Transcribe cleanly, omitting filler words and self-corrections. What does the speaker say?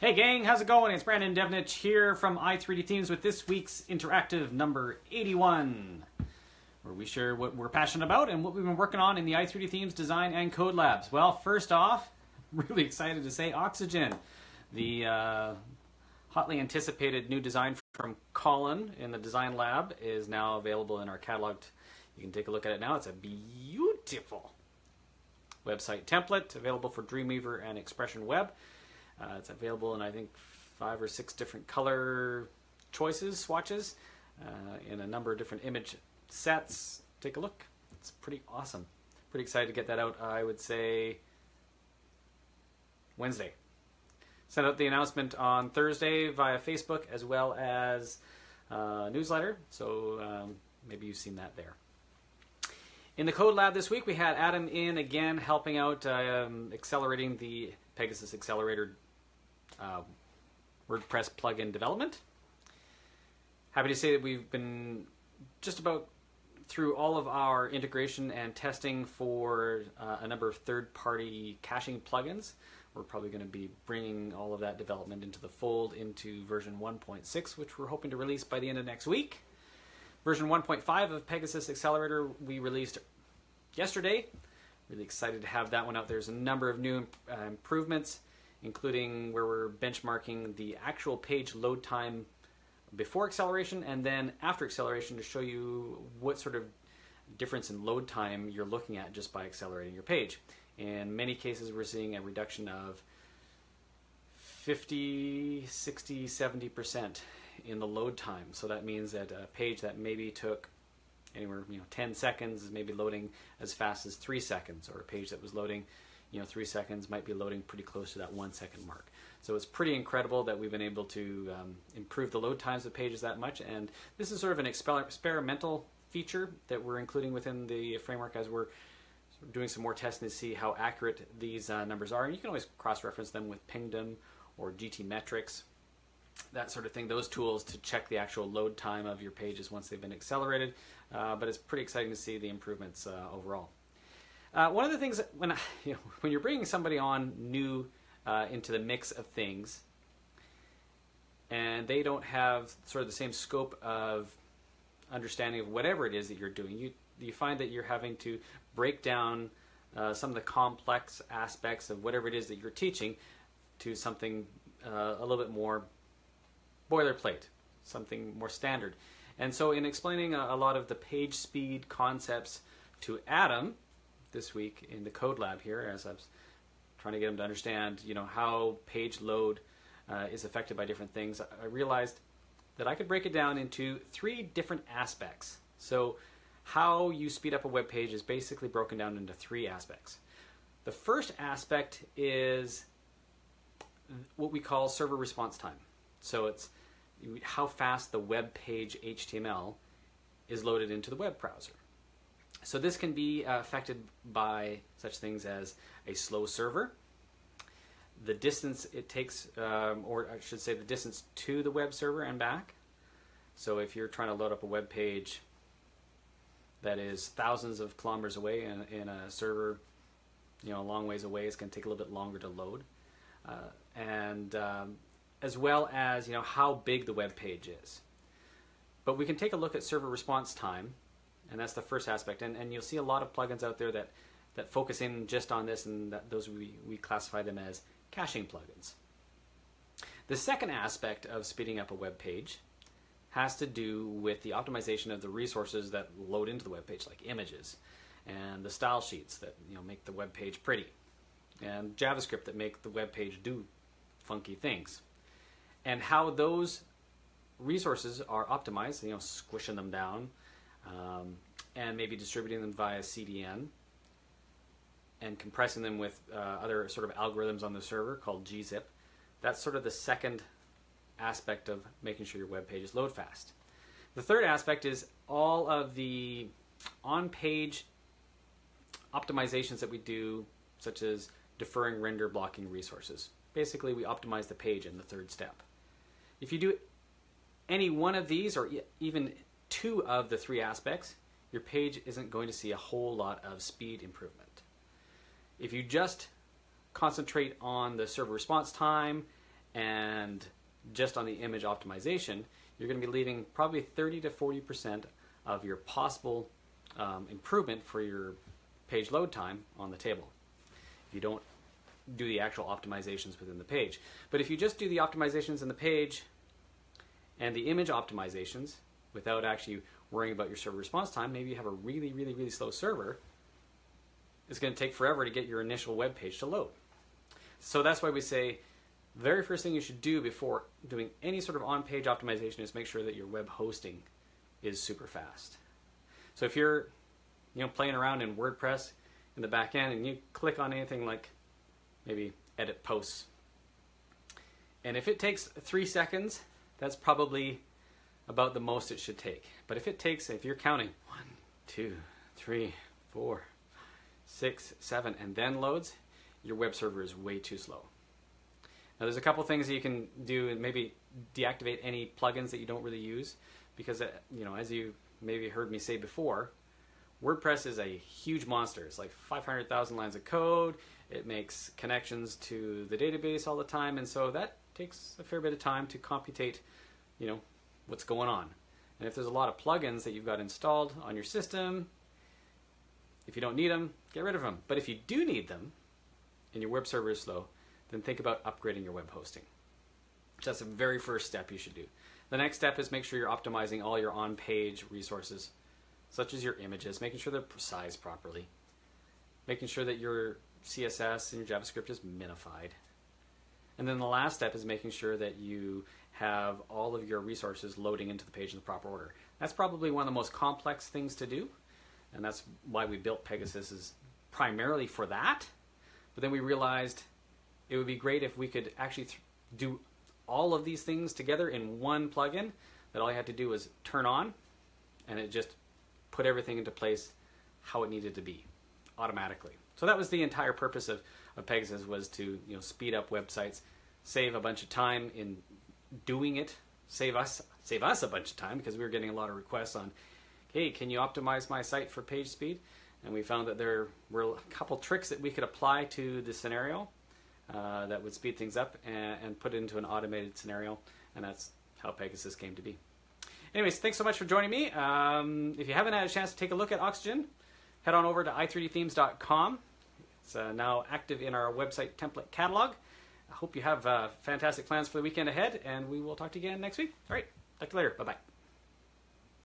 Hey gang, how's it going? It's Brandon Devnich here from i3D Themes with this week's interactive number 81, where we share what we're passionate about and what we've been working on in the i3D Themes design and code labs. Well, first off, really excited to say Oxygen, the hotly anticipated new design from Colin in the design lab, is now available in our catalog. You can take a look at it now. It's a beautiful website template available for Dreamweaver and Expression Web. It's available in, I think, 5 or 6 different color choices, swatches, in a number of different image sets. Take a look. It's pretty awesome. Pretty excited to get that out, I would say, Wednesday. Sent out the announcement on Thursday via Facebook as well as newsletter, so maybe you've seen that there. In the code lab this week, we had Adam in again helping out accelerating the Pegasus Accelerator WordPress plugin development. Happy to say that we've been just about through all of our integration and testing for a number of third-party caching plugins. We're probably going to be bringing all of that development into the fold into version 1.6, which we're hoping to release by the end of next week. Version 1.5 of Pegasus Accelerator we released yesterday. Really excited to have that one out. There's a number of new improvements, including where we're benchmarking the actual page load time before acceleration and then after acceleration to show you what sort of difference in load time you're looking at just by accelerating your page. In many cases, we're seeing a reduction of 50, 60, 70% in the load time. So that means that a page that maybe took anywhere 10 seconds is maybe loading as fast as 3 seconds, or a page that was loading 3 seconds might be loading pretty close to that 1 second mark. So it's pretty incredible that we've been able to improve the load times of pages that much, and this is sort of an experimental feature that we're including within the framework as we're doing some more testing to see how accurate these numbers are. And you can always cross-reference them with Pingdom or GTmetrix, that sort of thing, those tools to check the actual load time of your pages once they've been accelerated. But it's pretty exciting to see the improvements overall. One of the things that when you're bringing somebody on new into the mix of things, and they don't have sort of the same scope of understanding of whatever it is that you're doing, you find that you're having to break down some of the complex aspects of whatever it is that you're teaching to something a little bit more boilerplate, something more standard. And so in explaining a lot of the page speed concepts to Adam this week in the code lab here, as I was trying to get him to understand how page load is affected by different things, I realized that I could break it down into 3 different aspects. So how you speed up a web page is basically broken down into 3 aspects. The first aspect is what we call server response time. So it's how fast the web page HTML is loaded into the web browser. So this can be affected by such things as a slow server, the distance it takes, or I should say the distance to the web server and back. So if you're trying to load up a web page that is thousands of kilometers away in a server, a long ways away, it's going to take a little bit longer to load. As well as how big the web page is. But we can take a look at server response time, and that's the first aspect. And you'll see a lot of plugins out there that focus in just on this, and those we classify them as caching plugins. The second aspect of speeding up a web page has to do with the optimization of the resources that load into the web page, like images and the style sheets that make the web page pretty, and JavaScript that make the web page do funky things, and how those resources are optimized, squishing them down and maybe distributing them via CDN and compressing them with other sort of algorithms on the server called gzip. That's sort of the second aspect of making sure your web pages load fast. The third aspect is all of the on-page optimizations that we do, such as deferring render blocking resources. Basically, we optimize the page in the third step. If you do any one of these, or even 2 of the 3 aspects, your page isn't going to see a whole lot of speed improvement. If you just concentrate on the server response time and just on the image optimization, you're going to be leaving probably 30 to 40% of your possible improvement for your page load time on the table if you don't do the actual optimizations within the page. But if you just do the optimizations in the page and the image optimizations without actually worrying about your server response time, maybe you have a really, really, really slow server, it's going to take forever to get your initial web page to load. So that's why we say the very first thing you should do before doing any sort of on-page optimization is make sure that your web hosting is super fast. So if you're playing around in WordPress in the back end and you click on anything like maybe edit posts, and if it takes 3 seconds, that's probably about the most it should take. But if you're counting 1, 2, 3, 4, 6, 7, and then loads, your web server is way too slow. Now there's a couple things that you can do, and maybe deactivate any plugins that you don't really use, because as you maybe heard me say before, WordPress is a huge monster. It's like 500,000 lines of code. It makes connections to the database all the time, and so that takes a fair bit of time to computate, what's going on. And if there's a lot of plugins that you've got installed on your system, if you don't need them, get rid of them. But if you do need them, and your web server is slow, then think about upgrading your web hosting. So that's the very first step you should do. The next step is make sure you're optimizing all your on-page resources, such as your images, making sure they're sized properly, making sure that your CSS and your JavaScript is minified. And then the last step is making sure that you have all of your resources loading into the page in the proper order. That's probably one of the most complex things to do, and that's why we built Pegasus, is primarily for that. But then we realized it would be great if we could actually do all of these things together in one plugin that all you had to do was turn on, and it just put everything into place how it needed to be automatically. So that was the entire purpose of Pegasus, was to speed up websites, save a bunch of time in doing it, save us a bunch of time, because we were getting a lot of requests on, hey, can you optimize my site for page speed? And we found that there were a couple tricks that we could apply to the scenario that would speed things up and put it into an automated scenario, and that's how Pegasus came to be. Anyways, thanks so much for joining me. If you haven't had a chance to take a look at Oxygen, head on over to i3dthemes.com. It's now active in our website template catalog. I hope you have fantastic plans for the weekend ahead, and we will talk to you again next week. All right, talk to you later. Bye-bye.